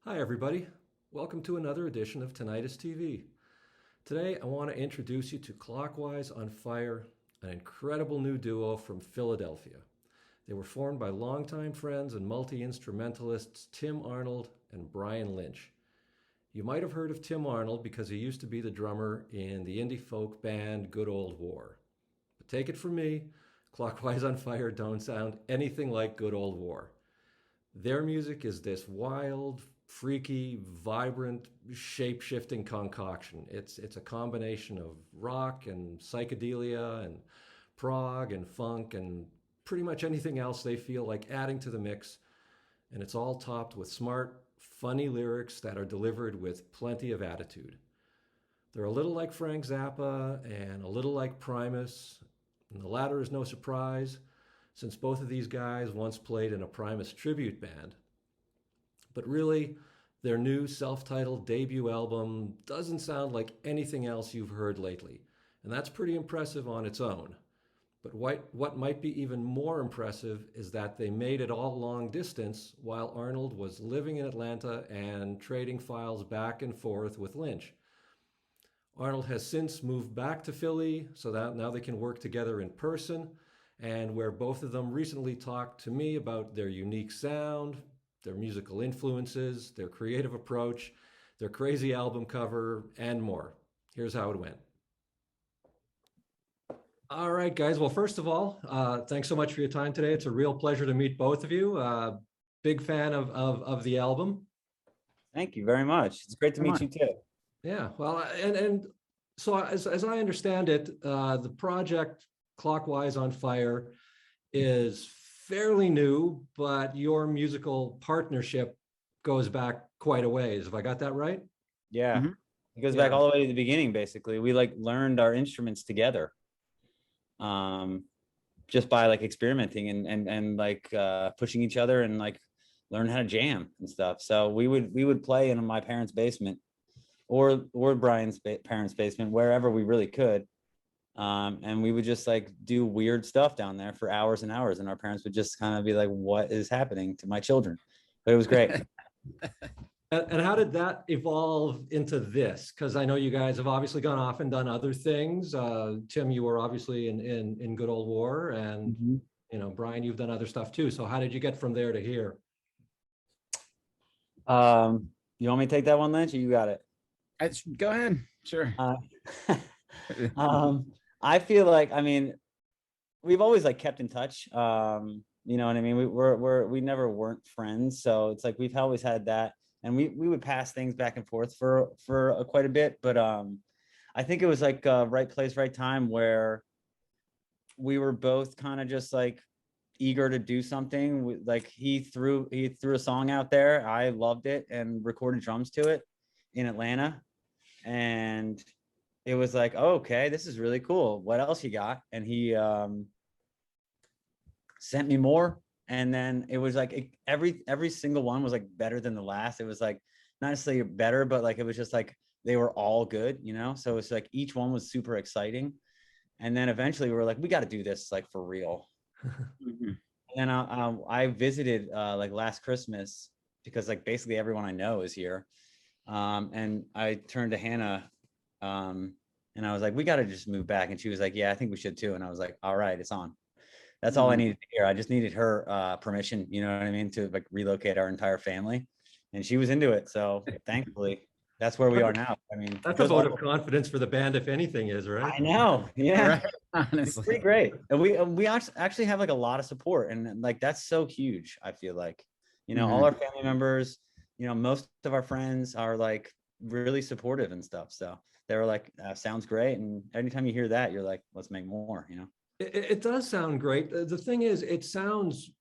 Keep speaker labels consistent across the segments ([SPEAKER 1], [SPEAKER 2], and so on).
[SPEAKER 1] Hi, everybody. Welcome to another edition of Tinnitist TV. Today, I want to introduce you to Clockwise On Fire, an incredible new duo from Philadelphia. They were formed by longtime friends and multi-instrumentalists Tim Arnold and Brian Lynch. You might have heard of Tim Arnold because he used to be the drummer in the indie folk band Good Old War. But take it from me, Clockwise On Fire don't sound anything like Good Old War. Their music is this wild, freaky, vibrant, shape-shifting concoction. It's a combination of rock and psychedelia and prog and funk and pretty much anything else they feel like adding to the mix. And it's all topped with smart, funny lyrics that are delivered with plenty of attitude. They're a little like Frank Zappa and a little like Primus. And the latter is no surprise, since both of these guys once played in a Primus tribute band. But really, their new self-titled debut album doesn't sound like anything else you've heard lately, and that's pretty impressive on its own. But what might be even more impressive is that they made it all long distance while Arnold was living in Atlanta and trading files back and forth with Lynch. Arnold has since moved back to Philly so that now they can work together in person, and where both of them recently talked to me about their unique sound, their musical influences, their creative approach, their crazy album cover, and more. Here's how it went. All right, guys. Well, first of all, thanks so much for your time today. It's a real pleasure to meet both of you. Big fan of the album.
[SPEAKER 2] Thank you very much. It's great to meet you too.
[SPEAKER 1] Yeah, well, and so as I understand it, the project Clockwise on Fire is fairly new, but your musical partnership goes back quite a ways. Have I got that right?
[SPEAKER 2] Yeah. It goes back all the way to the beginning, basically. We like learned our instruments together. Just by like experimenting and like pushing each other and like learn how to jam and stuff. So we would play in my parents' basement or Brian's parents' basement, wherever we really could. And we would just like do weird stuff down there for hours and hours. And our parents would just kind of be like, what is happening to my children? But it was great.
[SPEAKER 1] And how did that evolve into this? Because I know you guys have obviously gone off and done other things. Tim, you were obviously in Good Old War, and you know, Brian, you've done other stuff too. So how did you get from there to here?
[SPEAKER 2] You want me to take that one, Lynch, or you got it?
[SPEAKER 3] Go ahead. Sure.
[SPEAKER 2] I feel like, I mean, we've always like kept in touch. You know what I mean? We never weren't friends. So it's like, we've always had that. And we would pass things back and forth for quite a bit. But I think it was like right place, right time, where we were both kind of just like eager to do something. Like he threw a song out there. I loved it and recorded drums to it in Atlanta. And it was like, oh, okay, this is really cool. What else you got? And he sent me more. And then it was like every single one was like better than the last. It was like not necessarily better, but like it was just like they were all good, you know? So it's like each one was super exciting. And then eventually we were like, we got to do this like for real. And then I visited like last Christmas because like basically everyone I know is here. And I turned to Hannah and I was like, we got to just move back. And she was like, yeah, I think we should too. And I was like, all right, it's on. That's all I needed to hear. I just needed her permission, you know what I mean, to like relocate our entire family. And she was into it. So thankfully, that's where we are now. I mean,
[SPEAKER 1] that's a vote of confidence for the band, if anything is, right?
[SPEAKER 2] I know. Yeah.
[SPEAKER 3] Right. Honestly.
[SPEAKER 2] It's pretty great. And we actually have like a lot of support. And like, that's so huge. I feel like, you know, all our family members, you know, most of our friends are like really supportive and stuff. So they were like, sounds great. And anytime you hear that, you're like, let's make more, you know?
[SPEAKER 1] It does sound great. The thing is, it sounds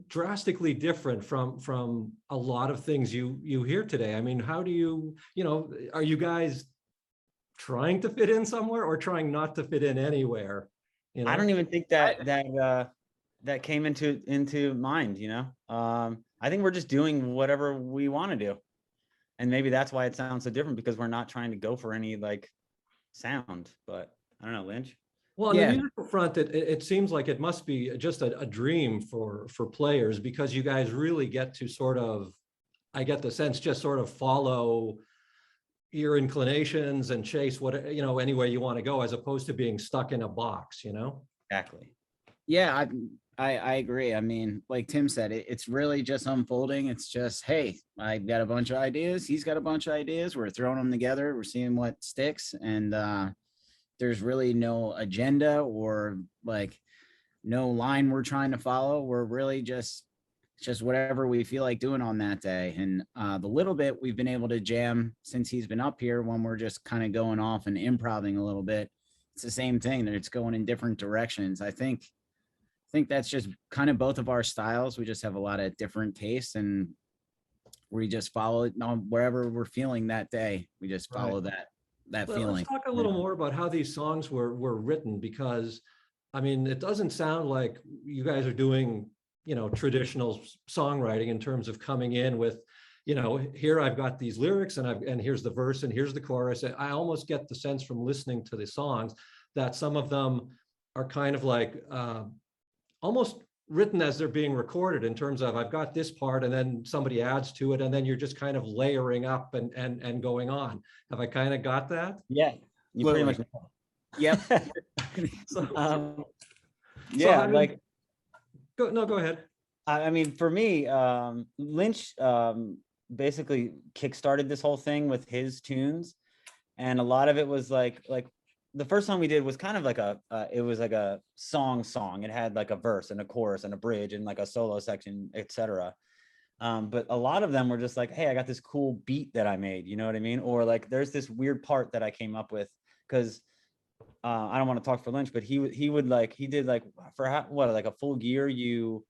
[SPEAKER 1] drastically different from a lot of things you hear today. I mean, how do you know, are you guys trying to fit in somewhere or trying not to fit in anywhere? You know?
[SPEAKER 2] I don't even think that came into mind, you know? I think we're just doing whatever we want to do. And maybe that's why it sounds so different, because we're not trying to go for any like sound, but I don't know, Lynch.
[SPEAKER 1] Well, on the musical front, it seems like it must be just a dream for players, because you guys really get to sort of I get the sense, just sort of follow your inclinations and chase what, any way you want to go, as opposed to being stuck in a box,
[SPEAKER 2] Exactly.
[SPEAKER 3] Yeah, I agree. I mean, like Tim said, it's really just unfolding. It's just, hey, I've got a bunch of ideas. He's got a bunch of ideas. We're throwing them together. We're seeing what sticks. And there's really no agenda or like no line we're trying to follow. We're really just whatever we feel like doing on that day. And the little bit we've been able to jam since he's been up here, when we're just kind of going off and improvising a little bit, it's the same thing. That it's going in different directions. I think that's just kind of both of our styles. We just have a lot of different tastes, and we just follow it on wherever we're feeling that day. We just follow that
[SPEAKER 1] Well,
[SPEAKER 3] feeling.
[SPEAKER 1] let's talk a little more about how these songs were written, because I mean, it doesn't sound like you guys are doing, traditional songwriting in terms of coming in with, here I've got these lyrics and here's the verse and here's the chorus. I almost get the sense from listening to the songs that some of them are kind of like almost written as they're being recorded, in terms of, I've got this part and then somebody adds to it, and then you're just kind of layering up and going on. Have I kind of got that?
[SPEAKER 2] Yeah, you pretty much.
[SPEAKER 3] Yep.
[SPEAKER 1] So,
[SPEAKER 2] Yeah,
[SPEAKER 1] I mean,
[SPEAKER 2] like
[SPEAKER 1] go ahead.
[SPEAKER 2] I mean, for me, Lynch basically kickstarted this whole thing with his tunes, and a lot of it was like the first song we did was kind of like it was like a song. It had like a verse and a chorus and a bridge and like a solo section, etc. But a lot of them were just like, hey, I got this cool beat that I made, you know what I mean? Or like, there's this weird part that I came up with, because I don't want to talk for Lynch, but he did like for like a full year, you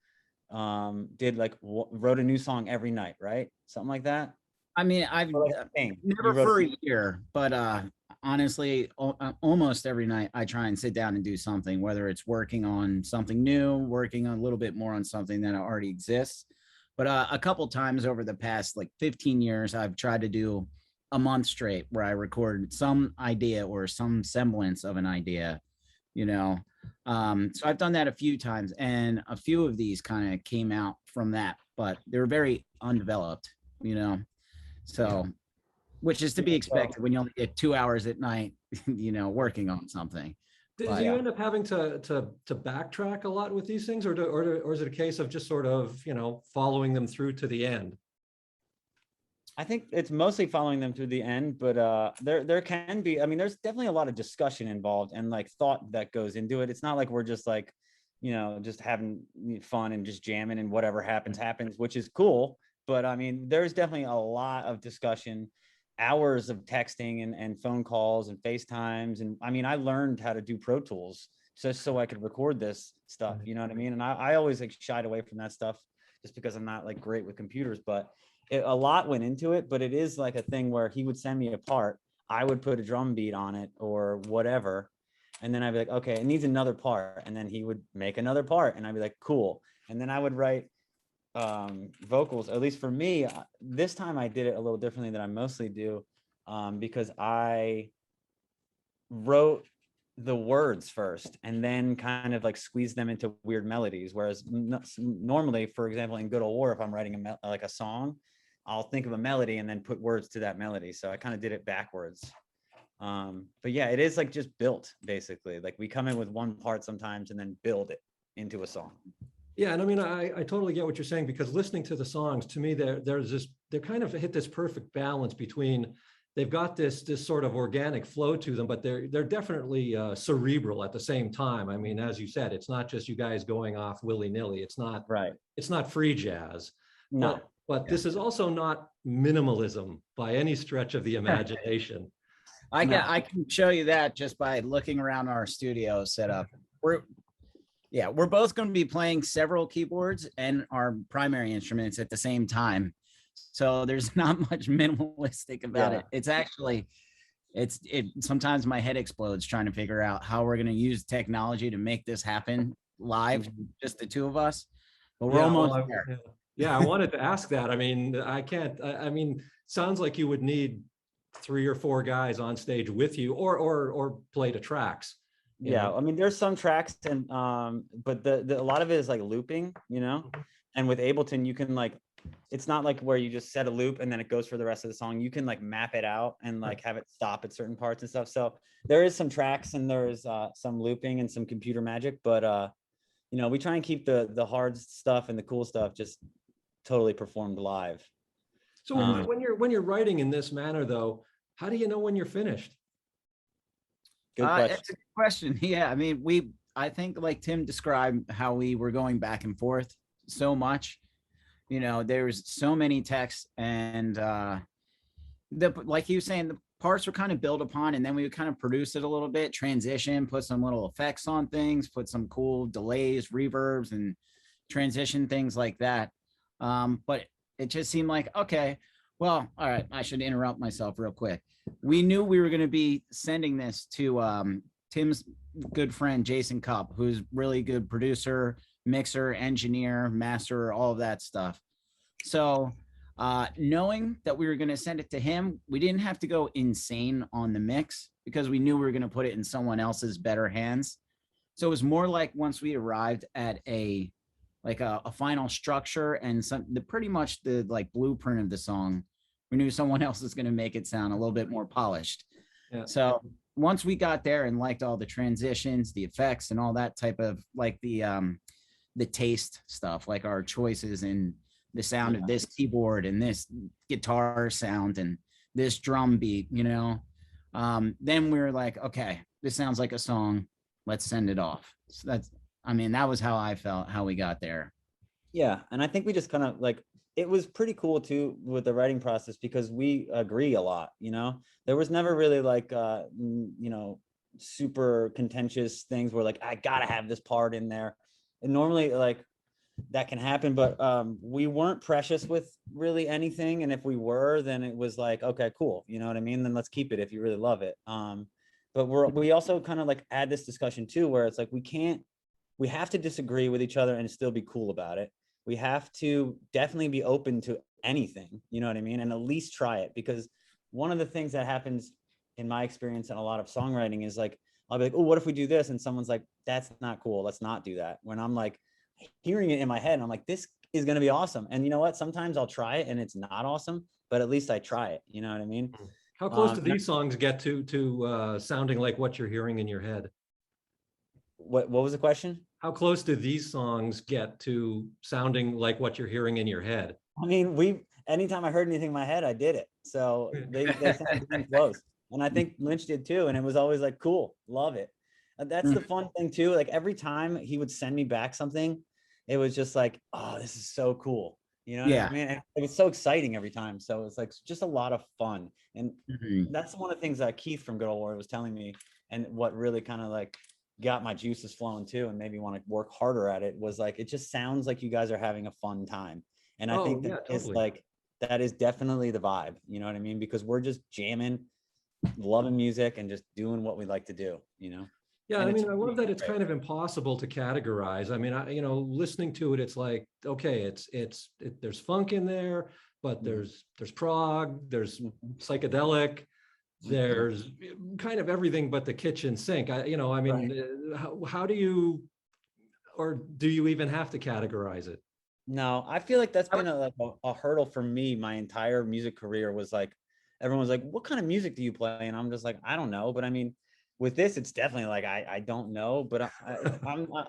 [SPEAKER 2] did like wrote a new song every night, right? Something like that.
[SPEAKER 3] I mean, I've never for a year, but honestly, almost every night I try and sit down and do something, whether it's working on something new, working on a little bit more on something that already exists. But a couple times over the past like 15 years, I've tried to do a month straight where I recorded some idea or some semblance of an idea, So I've done that a few times, and a few of these kind of came out from that, but they were very undeveloped, So, which is to be expected when you only get 2 hours at night, working on something.
[SPEAKER 1] Do you end up having to backtrack a lot with these things, or is it a case of just sort of, following them through to the end?
[SPEAKER 2] I think it's mostly following them through the end, but there can be, I mean, there's definitely a lot of discussion involved and like thought that goes into it. It's not like we're just like, just having fun and just jamming and whatever happens, which is cool. But I mean, there's definitely a lot of discussion, hours of texting and phone calls and FaceTimes. And I mean, I learned how to do Pro Tools just so I could record this stuff, you know what I mean? And I always like shied away from that stuff just because I'm not like great with computers, but a lot went into it. But it is like a thing where he would send me a part, I would put a drum beat on it or whatever. And then I'd be like, okay, it needs another part. And then he would make another part and I'd be like, cool. And then I would write vocals. At least for me, this time I did it a little differently than I mostly do, because I wrote the words first and then kind of like squeeze them into weird melodies. Whereas normally, for example, in Good Old War, if I'm writing like a song, I'll think of a melody and then put words to that melody. So I kind of did it backwards. But yeah, it is like just built basically. Like we come in with one part sometimes and then build it into a song.
[SPEAKER 1] Yeah, and I mean, I totally get what you're saying, because listening to the songs, to me, they're kind of hit this perfect balance between, they've got this sort of organic flow to them, but they're definitely cerebral at the same time. I mean, as you said, it's not just you guys going off willy-nilly. It's not
[SPEAKER 2] right.
[SPEAKER 1] It's not free jazz.
[SPEAKER 2] No.
[SPEAKER 1] But this is also not minimalism by any stretch of the imagination.
[SPEAKER 3] I can show you that just by looking around our studio setup. We're both going to be playing several keyboards and our primary instruments at the same time. So there's not much minimalistic about it. It's actually, sometimes my head explodes trying to figure out how we're going to use technology to make this happen live, just the two of us. But we're almost there.
[SPEAKER 1] Yeah, I wanted to ask that. I mean, I mean, sounds like you would need 3 or 4 guys on stage with you, or play to tracks.
[SPEAKER 2] Yeah, I mean, there's some tracks and but a lot of it is like looping, you know. And with Ableton, you can like, it's not like where you just set a loop and then it goes for the rest of the song. You can like map it out and like have it stop at certain parts and stuff. So there is some tracks and there's some looping and some computer magic, but you know, we try and keep the hard stuff and the cool stuff just totally performed live.
[SPEAKER 1] So when you're writing in this manner, though, how do you know when you're finished?
[SPEAKER 2] Good question.
[SPEAKER 3] It's a good question. Yeah, I mean, I think like Tim described how we were going back and forth so much. You know, there's so many texts, and like he was saying, the parts were kind of built upon, and then we would kind of produce it a little bit, transition, put some little effects on things, put some cool delays, reverbs, and transition things like that. But it just seemed like, okay, well, all right, I should interrupt myself real quick. We knew we were going to be sending this to Tim's good friend, Jason Cupp, who's really good producer, mixer, engineer, master, all of that stuff. So knowing that we were going to send it to him, we didn't have to go insane on the mix because we knew we were going to put it in someone else's better hands. So it was more like once we arrived at a final structure and pretty much the like blueprint of the song, we knew someone else was going to make it sound a little bit more polished. Yeah. So once we got there and liked all the transitions, the effects, and all that type of like the taste stuff, like our choices and the sound of this keyboard and this guitar sound and this drum beat, you know, then we were like, okay, this sounds like a song. Let's send it off. So that was how I felt, how we got there.
[SPEAKER 2] Yeah. And I think we just kind of like, it was pretty cool too with the writing process because we agree a lot, you know. There was never really like, you know, super contentious things where like, I gotta have this part in there. And normally like that can happen, but we weren't precious with really anything. And if we were, then it was like, okay, cool. You know what I mean? Then let's keep it if you really love it. But we also kind of like had this discussion too, where it's like, we have to disagree with each other and still be cool about it. We have to definitely be open to anything, you know what I mean? And at least try it, because one of the things that happens in my experience and a lot of songwriting is like, I'll be like, oh, what if we do this? And someone's like, that's not cool. Let's not do that. When I'm like hearing it in my head, I'm like, this is going to be awesome. And you know what? Sometimes I'll try it and it's not awesome, but at least I try it. You know what I mean?
[SPEAKER 1] How close do these songs get to sounding like what you're hearing in your head?
[SPEAKER 2] What was the question?
[SPEAKER 1] How close do these songs get to sounding like what you're hearing in your head?
[SPEAKER 2] I mean, anytime I heard anything in my head, I did it. So they sound close. And I think Lynch did too. And it was always like, cool, love it. And that's the fun thing too. Like every time he would send me back something, it was just like, oh, this is so cool. You know what I mean? And it was so exciting every time. So it's like just a lot of fun. And that's one of the things that Keith from Good Old War was telling me. And what really kind of like got my juices flowing too, and made me want to work harder at it, was like, it just sounds like you guys are having a fun time. And I think that is like, that is definitely the vibe. You know what I mean? Because we're just jamming, loving music, and just doing what we like to do, you know?
[SPEAKER 1] Yeah, and I mean, I love that it's kind of impossible to categorize. I mean, you know, listening to it, it's like, okay, there's funk in there, but there's prog, there's psychedelic, there's kind of everything but the kitchen sink. How do you, or do you even have to categorize it?
[SPEAKER 2] No, I feel like that's been a hurdle for me. My entire music career was like, everyone's like, what kind of music do you play? And I'm just like, I don't know. But I mean, with this, it's definitely like, I don't know, but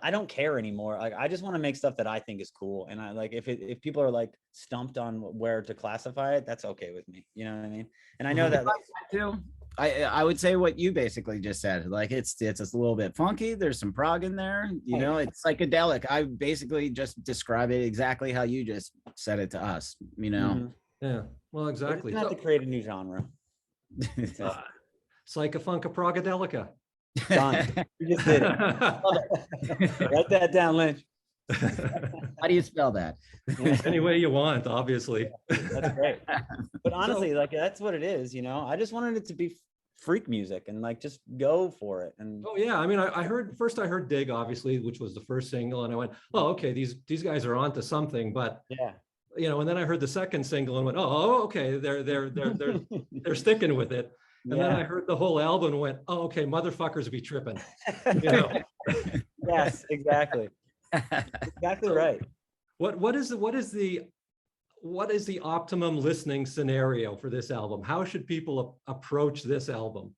[SPEAKER 2] I don't care anymore. Like, I just want to make stuff that I think is cool. And I like, if people are like stumped on where to classify it, that's okay with me. You know what I mean? And I know that
[SPEAKER 3] too. I would say what you basically just said. Like it's a little bit funky. There's some prog in there. You know, it's psychedelic. I basically just describe it exactly how you just said it to us. You know.
[SPEAKER 1] Yeah. Well, exactly.
[SPEAKER 2] You have to create a new genre.
[SPEAKER 1] Psychofunka progadelica.
[SPEAKER 2] Done. You just did it. Write that down, Lynch.
[SPEAKER 3] How do you spell that?
[SPEAKER 1] Any way you want, obviously.
[SPEAKER 2] That's great. But honestly, like that's what it is, you know. I just wanted it to be freak music and like just go for it. And
[SPEAKER 1] I mean, I heard Dig, obviously, which was the first single, and I went, oh, okay, these guys are onto something. But you know, and then I heard the second single and went, oh, okay, they're sticking with it. And then I
[SPEAKER 2] Yeah.
[SPEAKER 1] heard the whole album and went, oh, okay, motherfuckers be tripping. You know?
[SPEAKER 2] Yes, exactly. Exactly
[SPEAKER 1] So
[SPEAKER 2] right.
[SPEAKER 1] what is the optimum listening scenario for this album? How should people approach this album?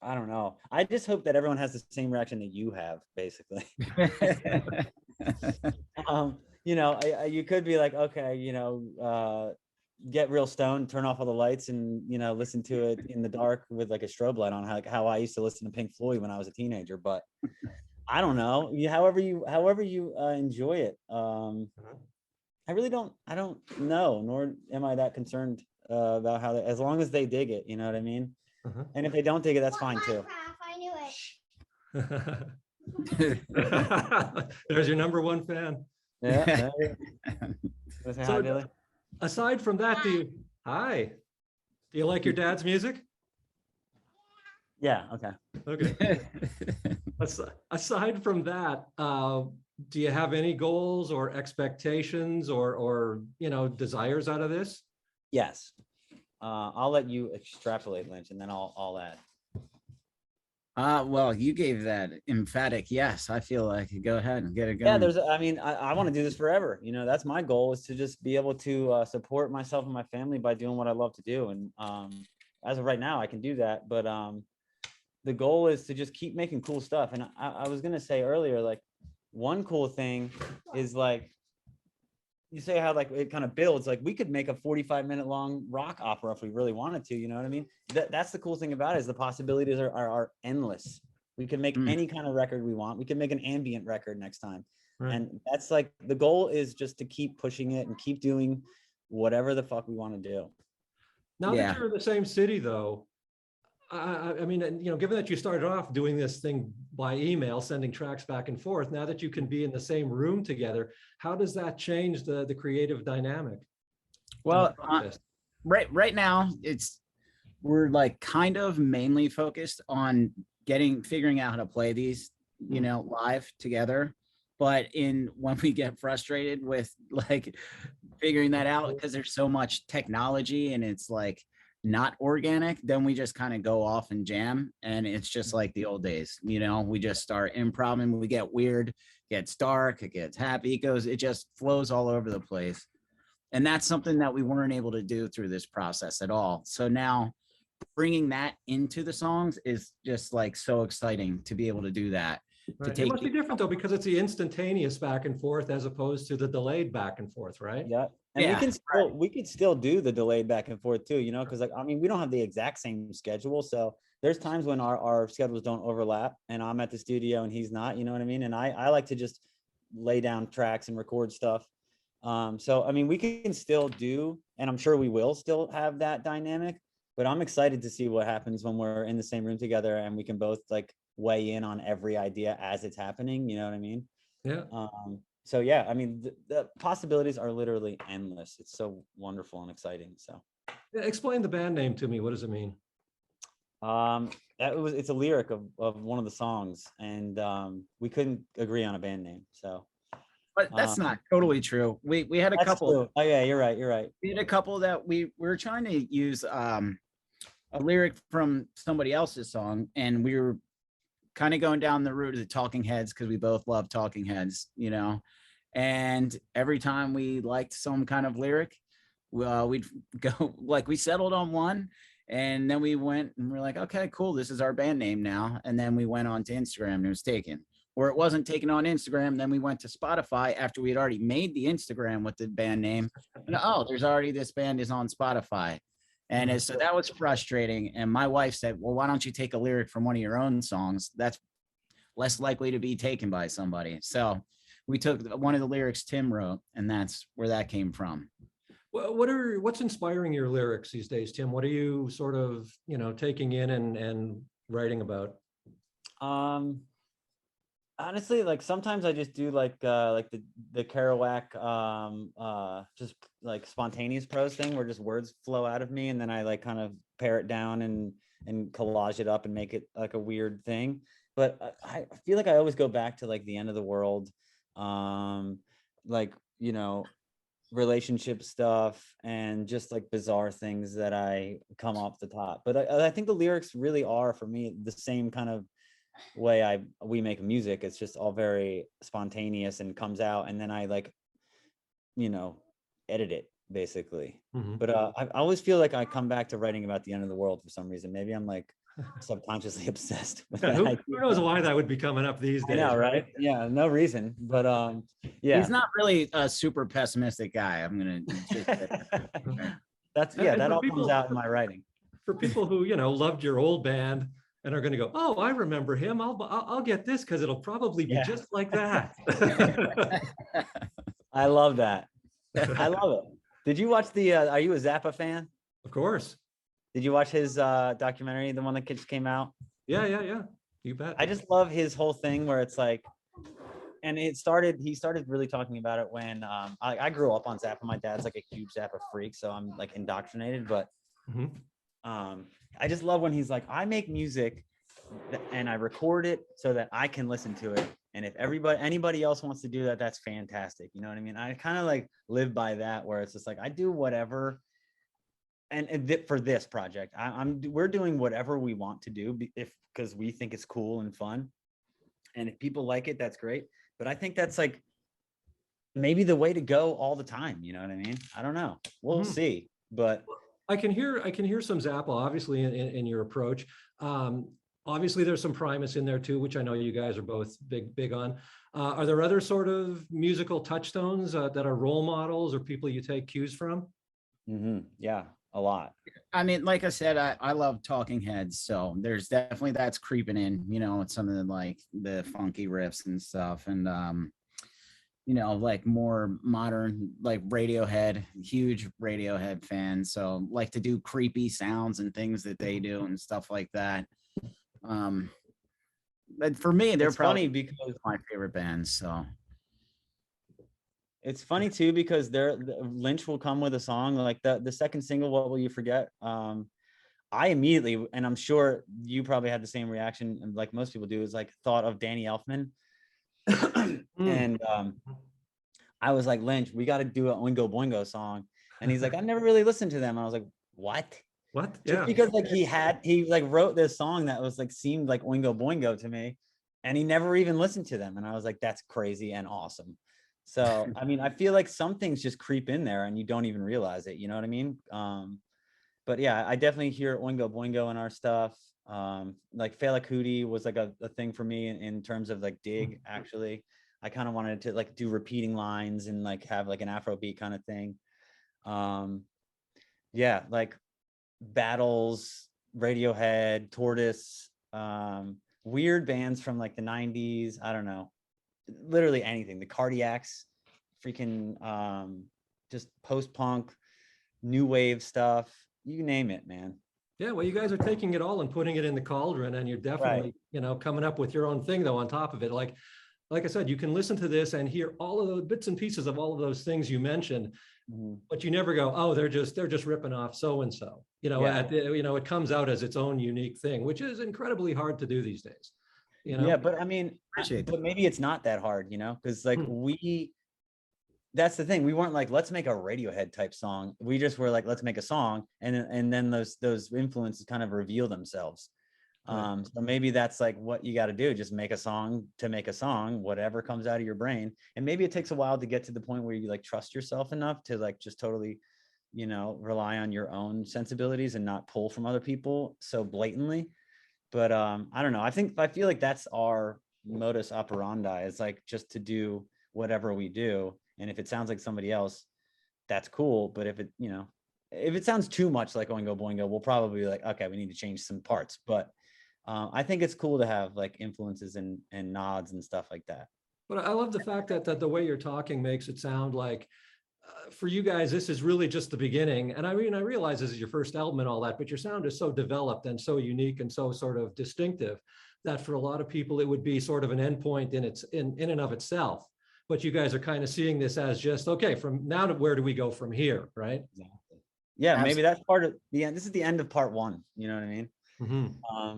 [SPEAKER 2] I don't know. I just hope that everyone has the same reaction that you have, basically. You know, you could be like, okay, you know, get real stoned, turn off all the lights, and you know, listen to it in the dark with like a strobe light on, how I used to listen to Pink Floyd when I was a teenager. But I don't know. However you enjoy it. I really don't. I don't know. Nor am I that concerned about how. As long as they dig it, you know what I mean.
[SPEAKER 1] Uh-huh.
[SPEAKER 2] And if they don't dig it, that's fine too.
[SPEAKER 4] I knew it.
[SPEAKER 1] There's your number one fan.
[SPEAKER 2] Yeah. Say hi, Billy.
[SPEAKER 1] Aside from that, do you like your dad's music?
[SPEAKER 2] Yeah. Okay.
[SPEAKER 1] Okay. Aside from that, do you have any goals or expectations or you know, desires out of this?
[SPEAKER 2] Yes. I'll let you extrapolate, Lynch, and then I'll add.
[SPEAKER 3] Well, you gave that emphatic yes. I feel like go ahead and get it
[SPEAKER 2] Yeah,
[SPEAKER 3] going.
[SPEAKER 2] I want to do this forever. You know, that's my goal, is to just be able to support myself and my family by doing what I love to do. And as of right now, I can do that. But the goal is to just keep making cool stuff. And I was gonna say earlier, like, one cool thing is, like, you say how like it kind of builds, like we could make a 45-minute long rock opera if we really wanted to, you know what I mean? That's the cool thing about it, is the possibilities are endless. We can make any kind of record we want. We can make an ambient record next time.
[SPEAKER 1] Right.
[SPEAKER 2] And that's like, the goal is just to keep pushing it and keep doing whatever the fuck we want to do.
[SPEAKER 1] Now
[SPEAKER 3] Yeah.
[SPEAKER 1] that you're in the same city, though, I mean, you know, given that you started off doing this thing by email, sending tracks back and forth, now that you can be in the same room together, how does that change the creative dynamic?
[SPEAKER 3] Well, right now we're like kind of mainly focused on figuring out how to play these, you know, live together. But when we get frustrated with like figuring that out, because there's so much technology and it's like not organic, then we just kind of go off and jam, and it's just like the old days, you know. We just start improvising, we get weird, gets dark, it gets happy, it just flows all over the place. And that's something that we weren't able to do through this process at all. So now bringing that into the songs is just like so exciting to be able to do that.
[SPEAKER 1] Right. It must be different though, because it's the instantaneous back and forth as opposed to the delayed back and forth, right?
[SPEAKER 2] Yeah. And
[SPEAKER 3] Yeah,
[SPEAKER 2] we could still do the delayed back and forth too, you know, because like, I mean, we don't have the exact same schedule. So there's times when our schedules don't overlap, and I'm at the studio and he's not, you know what I mean? And I like to just lay down tracks and record stuff. So, I mean, we can still do, and I'm sure we will still have that dynamic, but I'm excited to see what happens when we're in the same room together and we can both like weigh in on every idea as it's happening. You know what I mean?
[SPEAKER 1] Yeah.
[SPEAKER 2] So yeah, I mean, the possibilities are literally endless. It's so wonderful and exciting. So
[SPEAKER 1] Explain the band name to me. What does it mean?
[SPEAKER 2] it's a lyric of one of the songs, and we couldn't agree on a band name. So
[SPEAKER 3] But that's not totally true. We had a couple.
[SPEAKER 2] True. Oh yeah, you're right.
[SPEAKER 3] We had a couple that we were trying to use a lyric from somebody else's song, and we were kind of going down the route of the Talking Heads because we both love Talking Heads, you know. And every time we liked some kind of lyric, we'd go, like, we settled on one, and then we went and we're like, okay, cool, this is our band name now. And then we went on to Instagram and it was taken. Or it wasn't taken on Instagram, then we went to Spotify after we had already made the Instagram with the band name. And oh, there's already, this band is on Spotify. And so that was frustrating. And my wife said, well, why don't you take a lyric from one of your own songs? That's less likely to be taken by somebody. So we took one of the lyrics Tim wrote, and that's where that came from.
[SPEAKER 1] Well, what's inspiring your lyrics these days, Tim? What are you sort of, you know, taking in and writing about?
[SPEAKER 2] Honestly, like sometimes I just do like the Kerouac just like spontaneous prose thing where just words flow out of me, and then I like kind of pare it down and collage it up and make it like a weird thing. But I feel like I always go back to like the end of the world, like, you know, relationship stuff and just like bizarre things that I come off the top. But I think the lyrics really are for me the same kind of way we make music. It's just all very spontaneous and comes out, and then I like, you know, edit it basically. But I always feel like I come back to writing about the end of the world for some reason. Maybe I'm like subconsciously obsessed with
[SPEAKER 1] Yeah,
[SPEAKER 2] that.
[SPEAKER 1] who knows why that would be coming up these
[SPEAKER 2] I
[SPEAKER 1] days,
[SPEAKER 2] know, right? Yeah, no reason. But yeah.
[SPEAKER 3] He's not really a super pessimistic guy. I'm gonna just
[SPEAKER 2] That's
[SPEAKER 1] And
[SPEAKER 2] that
[SPEAKER 1] for
[SPEAKER 2] all
[SPEAKER 1] people-
[SPEAKER 2] comes out in my writing.
[SPEAKER 1] For people who, you know, loved your old band and are going to go, oh, I remember him. I'll get this because it'll probably be
[SPEAKER 2] Yeah.
[SPEAKER 1] just like that.
[SPEAKER 2] I love that. I love it. Did you watch the are you a Zappa fan?
[SPEAKER 1] Of course.
[SPEAKER 2] Did you watch his documentary, the one that just came out?
[SPEAKER 1] Yeah. You bet.
[SPEAKER 2] I just love his whole thing where it's like, and he started really talking about it when I grew up on Zappa. My dad's like a huge Zappa freak, so I'm like indoctrinated. But
[SPEAKER 1] Mhm.
[SPEAKER 2] I just love when he's like, I make music and I record it so that I can listen to it. And if anybody else wants to do that, that's fantastic. You know what I mean? I kind of like live by that, where it's just like I do whatever. And for this project, we're doing whatever we want to do because we think it's cool and fun. And if people like it, that's great. But I think that's like maybe the way to go all the time. You know what I mean? I don't know. We'll see. But
[SPEAKER 1] I can hear some Zappa, obviously, in your approach. Obviously, there's some Primus in there too, which I know you guys are both big on. Are there other sort of musical touchstones that are role models or people you take cues from?
[SPEAKER 2] Yeah, a lot.
[SPEAKER 3] I mean, like I said, I love Talking Heads, so there's definitely that's creeping in, you know, with some of the like the funky riffs and stuff, and you know, like more modern, like Radiohead, huge Radiohead fan, so like to do creepy sounds and things that they do and stuff like that. But for me, they're
[SPEAKER 2] It's
[SPEAKER 3] probably
[SPEAKER 2] funny because
[SPEAKER 3] my favorite bands. So
[SPEAKER 2] it's funny too because Lynch will come with a song like the second single, What Will You Forget? I immediately, and I'm sure you probably had the same reaction, like most people do, is like thought of Danny Elfman. And I was like, Lynch, we got to do a Oingo Boingo song. And he's like, I never really listened to them. And I was like, what?
[SPEAKER 1] What?
[SPEAKER 2] Just because like he like wrote this song that was like seemed like Oingo Boingo to me, and he never even listened to them. And I was like, that's crazy and awesome. So I mean, I feel like some things just creep in there and you don't even realize it. You know what I mean? But yeah, I definitely hear Oingo Boingo in our stuff. Like Fela Kuti was like a thing for me in terms of like dig. Actually, I kind of wanted to like do repeating lines and like have like an Afrobeat kind of thing. Yeah, like Battles, Radiohead, Tortoise, weird bands from like the 90s. I don't know, literally anything. The Cardiacs, freaking just post-punk, new wave stuff, you name it, man.
[SPEAKER 1] Yeah, well, you guys are taking it all and putting it in the cauldron, and you're definitely, you know, coming up with your own thing though on top of it. Like I said, you can listen to this and hear all of the bits and pieces of all of those things you mentioned, but you never go, oh, they're just ripping off so and so. You know, you know, it comes out as its own unique thing, which is incredibly hard to do these days. You know?
[SPEAKER 2] Yeah, but I mean, but maybe it's not that hard, you know, because like that's the thing. We weren't like, let's make a Radiohead type song. We just were like, let's make a song, and then those influences kind of reveal themselves. So maybe that's like what you got to do. Just make a song to make a song, whatever comes out of your brain. And maybe it takes a while to get to the point where you like trust yourself enough to like just totally, you know, rely on your own sensibilities and not pull from other people so blatantly. But I don't know. I feel like that's our modus operandi, is like just to do whatever we do. And if it sounds like somebody else, that's cool. But if it, you know, if it sounds too much like Oingo Boingo, we'll probably be like, okay, we need to change some parts. But I think it's cool to have like influences and nods and stuff like that.
[SPEAKER 1] But I love the fact that the way you're talking makes it sound like for you guys, this is really just the beginning. And I mean, I realize this is your first album and all that, but your sound is so developed and so unique and so sort of distinctive that for a lot of people, it would be sort of an endpoint in and of itself. But you guys are kind of seeing this as just, okay, from now to where do we go from here, right?
[SPEAKER 2] Exactly. Yeah, maybe that's part of the end. This is the end of part one. You know what I mean?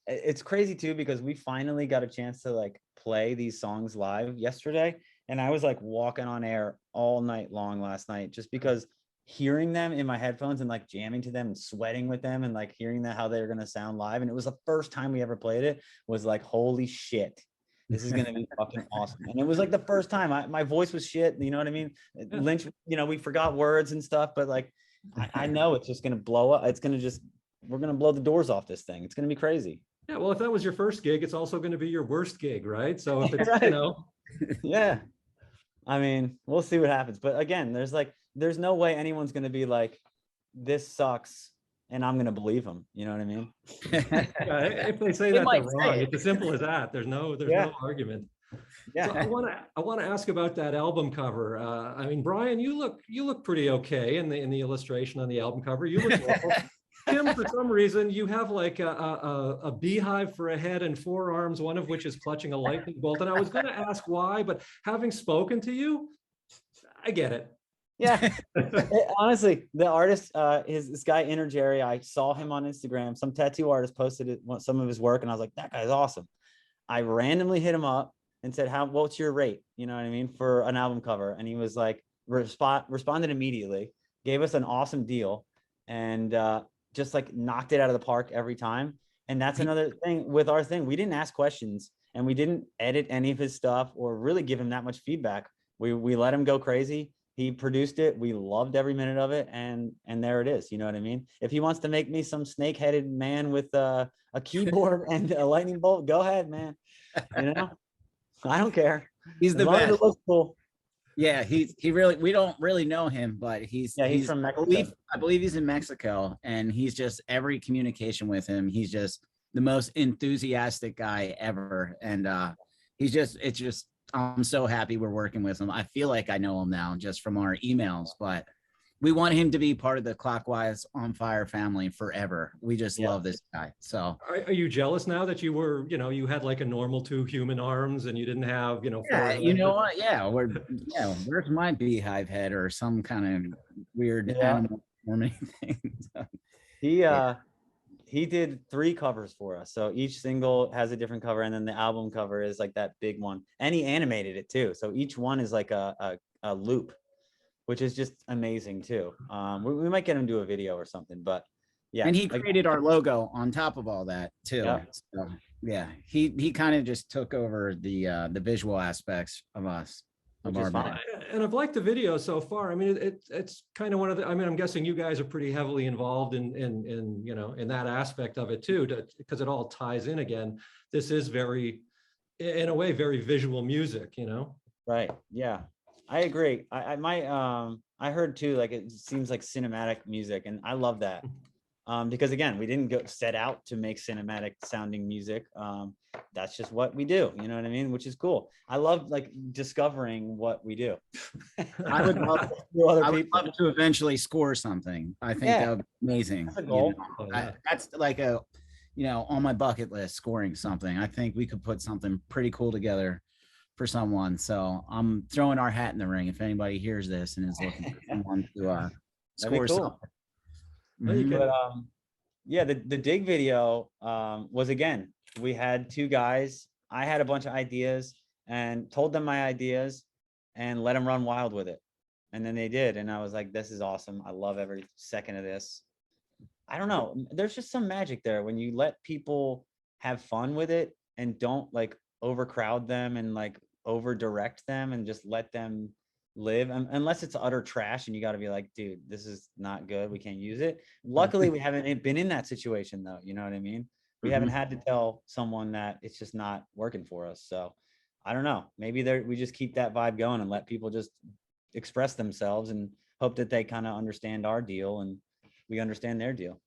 [SPEAKER 2] It's crazy too, because we finally got a chance to like play these songs live yesterday. And I was like walking on air all night long last night just because hearing them in my headphones and like jamming to them and sweating with them and like hearing that how they were going to sound live. And it was the first time we ever played it, was like, holy shit, this is going to be fucking awesome. And it was like the first time my voice was shit. You know what I mean? Lynch, you know, we forgot words and stuff, but like, I know it's just going to blow up. It's going to just, we're going to blow the doors off this thing. It's going to be crazy.
[SPEAKER 1] Yeah. Well, if that was your first gig, it's also going to be your worst gig, right? So if it's,
[SPEAKER 2] Right.
[SPEAKER 1] you know.
[SPEAKER 2] Yeah. I mean, we'll see what happens. But again, there's no way anyone's going to be like, this sucks, and I'm going to believe them. You know what I mean?
[SPEAKER 1] Yeah, if they say
[SPEAKER 3] They
[SPEAKER 1] that,
[SPEAKER 3] might
[SPEAKER 1] they're
[SPEAKER 3] say
[SPEAKER 1] wrong.
[SPEAKER 3] it.
[SPEAKER 1] It's as simple as that. There's no argument.
[SPEAKER 2] Yeah.
[SPEAKER 1] So I want to ask about that album cover. I mean, Brian, you look pretty okay in the illustration on the album cover. You look awful. Tim, for some reason, you have like a beehive for a head and 4 arms, one of which is clutching a lightning bolt. And I was going to ask why, but having spoken to you, I get it.
[SPEAKER 2] Yeah. Honestly, the artist, this guy Inner Jerry, I saw him on Instagram. Some tattoo artist posted some of his work, and I was like, that guy's awesome. I randomly hit him up and said, what's your rate? You know what I mean? For an album cover. And he was like, responded immediately, gave us an awesome deal, and just like knocked it out of the park every time. And that's another thing with our thing. We didn't ask questions, and we didn't edit any of his stuff or really give him that much feedback. We let him go crazy. He produced it. We loved every minute of it. And there it is. You know what I mean? If he wants to make me some snake-headed man with a keyboard and a lightning bolt, go ahead, man. You know, I don't care.
[SPEAKER 3] He's the
[SPEAKER 2] As long as
[SPEAKER 3] best.
[SPEAKER 2] it looks cool.
[SPEAKER 3] Yeah, he really, we don't really know him, but he's
[SPEAKER 2] from Mexico.
[SPEAKER 3] I believe he's in Mexico, and he's just, every communication with him, he's just the most enthusiastic guy ever. And it's just, I'm so happy we're working with him. I feel like I know him now just from our emails, but we want him to be part of the Clockwise On Fire family forever. We just love this guy. So
[SPEAKER 1] are you jealous now that you were, you know, you had like a normal 2 human arms and you didn't have, you know, 4
[SPEAKER 3] yeah, you know what? Yeah, where's my beehive head or some kind of weird animal forming thing?
[SPEAKER 2] He did 3 covers for us. So each single has a different cover, and then the album cover is like that big one. And he animated it too. So each one is like a loop, which is just amazing too. We might get him to do a video or something, but yeah.
[SPEAKER 3] And he created our logo on top of all that too.
[SPEAKER 2] Yeah.
[SPEAKER 3] So yeah, he kind of just took over the visual aspects of us. Of our band.
[SPEAKER 1] And I've liked the video so far. I mean, it's kind of one of the, I mean, I'm guessing you guys are pretty heavily involved in you know, in that aspect of it too, because it all ties in again. This is very, in a way, very visual music, you know?
[SPEAKER 2] Right. Yeah, I agree. I heard too, like, it seems like cinematic music, and I love that. Because again, we didn't set out to make cinematic sounding music. That's just what we do, you know what I mean? Which is cool. I love like discovering what we do.
[SPEAKER 3] I would love to eventually score something. I think that would be amazing.
[SPEAKER 2] That's a goal.
[SPEAKER 3] You know? That's like a, you know, on my bucket list, scoring something. I think we could put something pretty cool together for someone. So I'm throwing our hat in the ring if anybody hears this and is looking for someone to score something.
[SPEAKER 2] But yeah, the dig video was, again, we had 2 guys. I had a bunch of ideas and told them my ideas and let them run wild with it. And then they did. And I was like, this is awesome. I love every second of this. I don't know. There's just some magic there when you let people have fun with it and don't like overcrowd them and like over direct them and just let them live, unless it's utter trash and you got to be like, dude, this is not good, we can't use it. Luckily we haven't been in that situation though, you know what I mean? We haven't had to tell someone that it's just not working for us. So I don't know, maybe we just keep that vibe going and let people just express themselves and hope that they kind of understand our deal and we understand their deal.